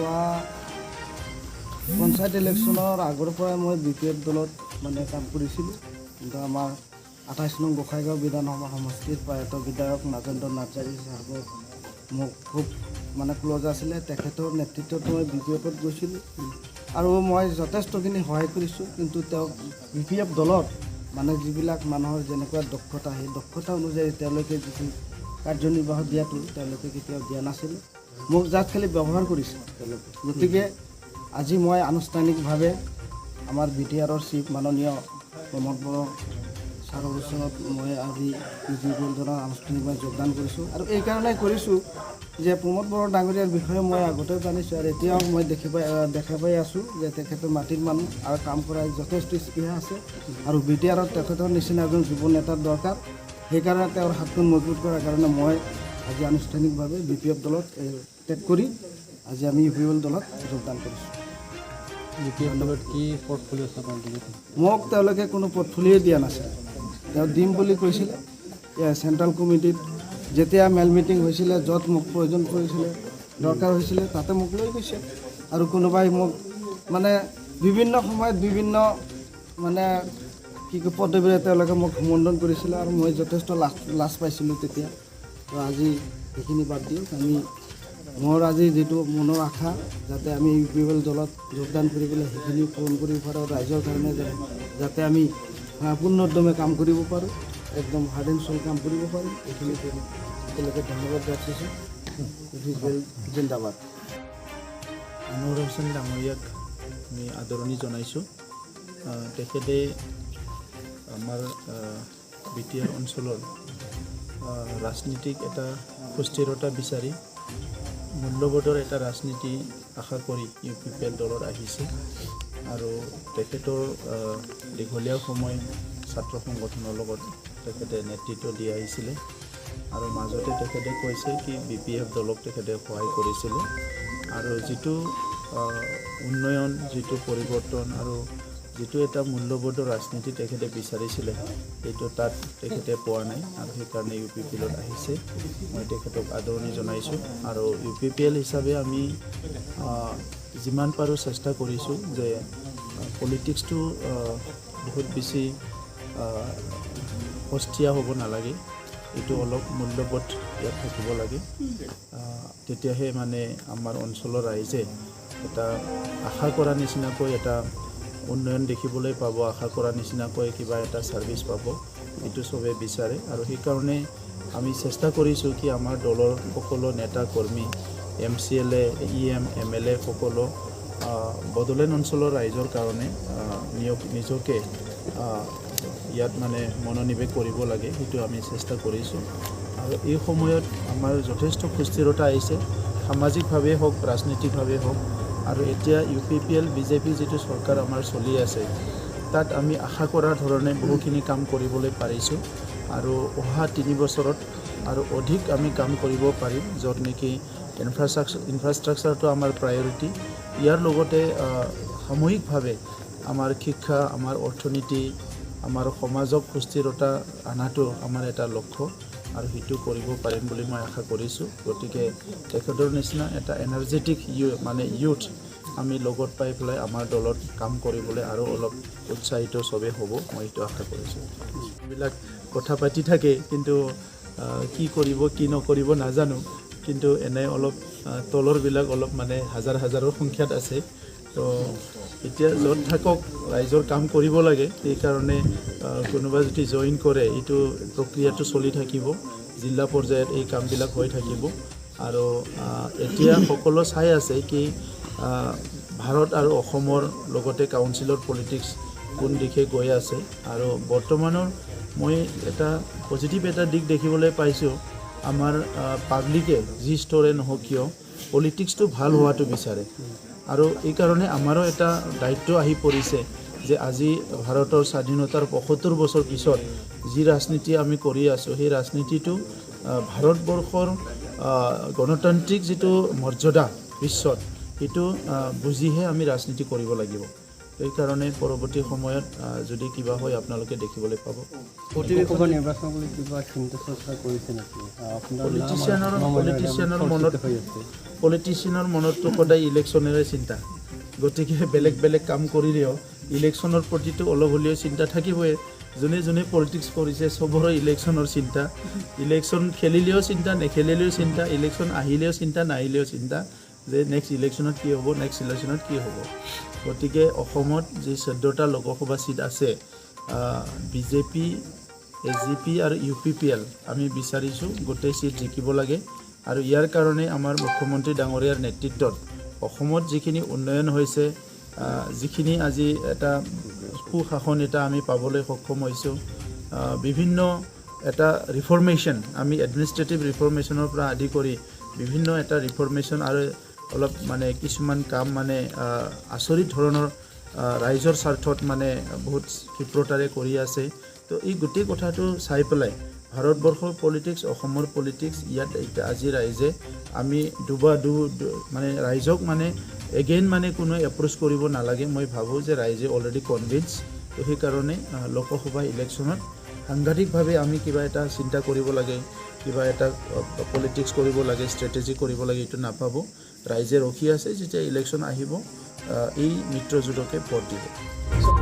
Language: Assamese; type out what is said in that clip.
যোৱা পঞ্চায়ত ইলেকশ্যনৰ আগৰ পৰাই মই BPF দলত মানে কাম কৰিছিলোঁ। কিন্তু আমাৰ 28 নং গোসাইগাঁও বিধানসভা সমষ্টিৰ প্ৰয়াত বিধায়ক নাগেন্দ্ৰ নাৰ্জাৰী চাহাবৰ মোক খুব মানে ক্ল'জ আছিলে। তেখেতৰ নেতৃত্বত মই BPFত গৈছিলোঁ আৰু মই যথেষ্টখিনি সহায় কৰিছোঁ। কিন্তু তেওঁ BPF দলত মানে যিবিলাক মানুহৰ যেনেকুৱা দক্ষতা, সেই দক্ষতা অনুযায়ী তেওঁলোকে যিটো কাৰ্যনিৰ্বাহ দিয়াটো তেওঁলোকে কেতিয়াও দিয়া নাছিল। মোক যাক খালি ব্যৱহাৰ কৰিছিল তেওঁলোকে। গতিকে আজি মই আনুষ্ঠানিকভাৱে আমাৰ BTRৰ চিফ মাননীয় প্ৰমোদ বড়ো ছাৰৰ ওচৰত মই আজি UPPL আনুষ্ঠানিকভাৱে যোগদান কৰিছোঁ। আৰু এইকাৰণে কৰিছোঁ যে প্ৰমোদ বড়ো ডাঙৰীয়াৰ বিষয়ে মই আগতেও জানিছোঁ আৰু এতিয়াও মই দেখা পাই আছোঁ যে তেখেতৰ মাটিৰ মানুহ আৰু কাম কৰাৰ যথেষ্ট স্পৃহা আছে। আৰু BTRত তেখেতৰ নিচিনা এজন যুৱ নেতাৰ দৰকাৰ। সেইকাৰণে তেওঁৰ হাতখন মজবুত কৰাৰ কাৰণে মই আজি আনুষ্ঠানিকভাৱে BPF দলত ত্যাগ কৰি আজি আমি UPPL দলত যোগদান কৰিছোঁ। BPF দলত কি পৰ্টফলিঅ' আছে? মোক তেওঁলোকে কোনো পৰ্টফলিঅ' দিয়া নাছিল। তেওঁ দিম বুলি কৈছিলে। চেণ্ট্ৰেল কমিটিত যেতিয়া মেল মিটিং হৈছিলে, য'ত মোক প্ৰয়োজন কৰিছিলে, দৰকাৰ হৈছিলে, তাতে মোক লৈ গৈছে। আৰু কোনোবাই মোক মানে বিভিন্ন সময়ত বিভিন্ন মানে পদবীৰে তেওঁলোকে মোক সম্বোধন কৰিছিলে আৰু মই যথেষ্ট লাজ পাইছিলোঁ তেতিয়া। তো আজি সেইখিনি বাদ দিওঁ। মোৰ আজি যিটো মনৰ আশা যাতে আমি UPPL দলত যোগদান কৰিবলৈ সেইখিনি পূৰণ কৰিব পাৰোঁ। ৰাইজৰ কাৰণে যাতে আমি পূৰ্ণোদ্যমে কাম কৰিব পাৰোঁ, একদম হাৰ্ড এণ্ড চ'ল কাম কৰিব পাৰোঁ, এইখিনি তেওঁলোকে ধন্যবাদ যাচিছোঁ। UPPL জিন্দাবাদ। আনোৱাৰ হোসেন ডাঙৰীয়াক আমি আদৰণি জনাইছোঁ। তেখেতে আমাৰ BTR অঞ্চলৰ ৰাজনীতিক এটা সুস্থিৰতা বিচাৰি মূল্যবোধৰ এটা ৰাজনীতি আশা কৰি UPPL দলত আহিছে। আৰু তেখেতৰ দীঘলীয়া সময় ছাত্ৰ সংগঠনৰ লগত তেখেতে নেতৃত্ব দি আহিছিলে। আৰু মাজতে তেখেতে কৈছে কি BPF দলক তেখেতে সহায় কৰিছিলে। আৰু যিটো উন্নয়ন, যিটো পৰিৱৰ্তন আৰু যিটো এটা মূল্যবোধৰ ৰাজনীতি তেখেতে বিচাৰিছিলে, সেইটো তাত তেখেতে পোৱা নাই। আৰু সেইকাৰণে UPPLত আহিছে। মই তেখেতক আদৰণি জনাইছোঁ। আৰু UPPL হিচাপে আমি যিমান পাৰোঁ চেষ্টা কৰিছোঁ যে পলিটিক্সটো বহুত বেছি সস্তীয়া হ'ব নালাগে। এইটো অলপ মূল্যবোধ ইয়াত থাকিব লাগে। তেতিয়াহে মানে আমাৰ অঞ্চলৰ ৰাইজে এটা আশা কৰা নিচিনাকৈ এটা উন্নয়ন দেখিবলৈ পাব, আশা কৰা নিচিনাকৈ কিবা এটা ছাৰ্ভিচ পাব, এইটো চবেই বিচাৰে। আৰু সেইকাৰণে আমি চেষ্টা কৰিছোঁ কি আমাৰ দলৰ সকলো নেতা কৰ্মী, MCLA, EM, MLA সকলো বড়োলেণ্ড অঞ্চলৰ ৰাইজৰ কাৰণে নিজকে ইয়াত মানে মনোনিৱেশ কৰিব লাগে, সেইটো আমি চেষ্টা কৰিছোঁ। আৰু এই সময়ত আমাৰ যথেষ্ট সুস্থিৰতা আহিছে, সামাজিকভাৱে হওক, ৰাজনৈতিকভাৱে হওক। আৰু এতিয়া UPPL BJP যিটো চৰকাৰ আমাৰ চলি আছে, তাত আমি আশা কৰাৰ ধৰণে বহুখিনি কাম কৰিবলৈ পাৰিছোঁ। আৰু অহা 3 বছৰত আৰু অধিক আমি কাম কৰিব পাৰিম, য'ত নেকি ইনফ্ৰাষ্ট্ৰাকচাৰটো আমাৰ প্ৰায়ৰিটি। ইয়াৰ লগতে সামূহিকভাৱে আমাৰ শিক্ষা, আমাৰ অৰ্থনীতি, আমাৰ সমাজক সুস্থিৰতা অনাটো আমাৰ এটা লক্ষ্য। আৰু সেইটো কৰিব পাৰিম বুলি মই আশা কৰিছোঁ। গতিকে তেখেতৰ নিচিনা এটা এনাৰ্জেটিক ইউথ আমি লগত পাই পেলাই আমাৰ দলত কাম কৰিবলৈ আৰু অলপ উৎসাহিত চবেই হ'ব, মই এইটো আশা কৰিছোঁ। এইবিলাক কথা পাতি থাকে, কিন্তু কি কৰিব কি নকৰিব নাজানো। কিন্তু এনে অলপ তলৰবিলাক অলপ মানে হাজাৰৰ সংখ্যাত আছে। তো এতিয়া য'ত থাকক ৰাইজৰ কাম কৰিব লাগে। সেইকাৰণে কোনোবা যদি জইন কৰে, এইটো প্ৰক্ৰিয়াটো চলি থাকিব। জিলা পৰ্যায়ত এই কামবিলাক হৈ থাকিব। আৰু এতিয়া সকলো চাই আছে কি ভাৰত আৰু অসমৰ লগতে কাউন্সিলৰ পলিটিক্স কোন দিশে গৈ আছে। আৰু বৰ্তমানৰ মই এটা পজিটিভ এটা দিশ দেখিবলৈ পাইছোঁ। আমাৰ পাব্লিকে যি স্তৰে নহওক কিয় পলিটিক্সটো ভাল হোৱাটো বিচাৰে। আৰু এইকাৰণে আমাৰো এটা দায়িত্ব আহি পৰিছে যে আজি ভাৰতৰ স্বাধীনতাৰ ৭৫ বছৰ পিছত যি ৰাজনীতি আমি কৰি আছোঁ, সেই ৰাজনীতিটো ভাৰতবৰ্ষৰ গণতান্ত্ৰিক যিটো মৰ্যাদা বিশ্বত, সেইটো বুজিহে আমি ৰাজনীতি কৰিব লাগিব। সেইকাৰণে পৰৱৰ্তী সময়ত যদি কিবা হয় আপোনালোকে দেখিবলৈ পাব। নিৰ্বাচন বুলি কিবা চিন্তা চৰ্চা কৰিছে নেকি? পলিটিচিয়ানৰ মনত পলিটিচিয়ানৰ মনততো সদায় ইলেকশ্যনেৰে চিন্তা গতিকে বেলেগ বেলেগ কাম কৰিলেও ইলেকশ্যনৰ প্ৰতিটো অলপ হ'লেও চিন্তা থাকিবই যোনে যোনে পলিটিক্স কৰিছে চবৰে ইলেকশ্যনৰ চিন্তা ইলেকশ্যন খেলিলেও চিন্তা নেখেলিলেও চিন্তা ইলেকশ্যন আহিলেও চিন্তা নাহিলেও চিন্তা যে নেক্সট ইলেকশ্যনত কি হ'ব নেক্সট ইলেকশ্যনত কি হ'ব গতিকে অসমত যি 14টা লোকসভা চিট আছে বিজেপি এজিপি আৰু UPPL আমি বিচাৰিছোঁ গোটেই চিট জিকিব লাগে আৰু ইয়াৰ কাৰণে আমাৰ মুখ্যমন্ত্ৰী ডাঙৰীয়াৰ নেতৃত্বত অসমত যিখিনি উন্নয়ন হৈছে যিখিনি আজি এটা সুশাসন এটা আমি পাবলৈ সক্ষম হৈছোঁ বিভিন্ন এটা ৰিফৰ্মেশ্যন আমি এডমিনিষ্ট্ৰেটিভ ৰিফৰ্মেশ্যনৰ পৰা আদি কৰি বিভিন্ন এটা ৰিফৰ্মেশ্যন আৰু অলপ মানে কিছুমান কাম মানে আচৰিত ধৰণৰ ৰাইজৰ স্বাৰ্থত মানে বহুত ক্ষিপ্ৰতাৰে কৰি আছে তো এই গোটেই কথাটো চাই পেলাই ভাৰতবৰ্ষৰ পলিটিক্স অসমৰ পলিটিক্স ইয়াত আজি ৰাইজে আমি মানে ৰাইজক মানে এগেইন মানে কোনো এপ্ৰ'চ কৰিব নালাগে মই ভাবোঁ যে ৰাইজে অলৰেডি কনভিন্স তো সেইকাৰণে লোকসভা ইলেকশ্যনত সাংঘাতিকভাৱে আমি কিবা এটা চিন্তা কৰিব লাগে কিবা এটা পলিটিক্স কৰিব লাগে ষ্ট্ৰেটেজি কৰিব লাগে এইটো নাপাব ৰাইজে ৰখি আছে যেতিয়া ইলেকশ্যন আহিব এই মিত্ৰজোঁটকে ভোট দিব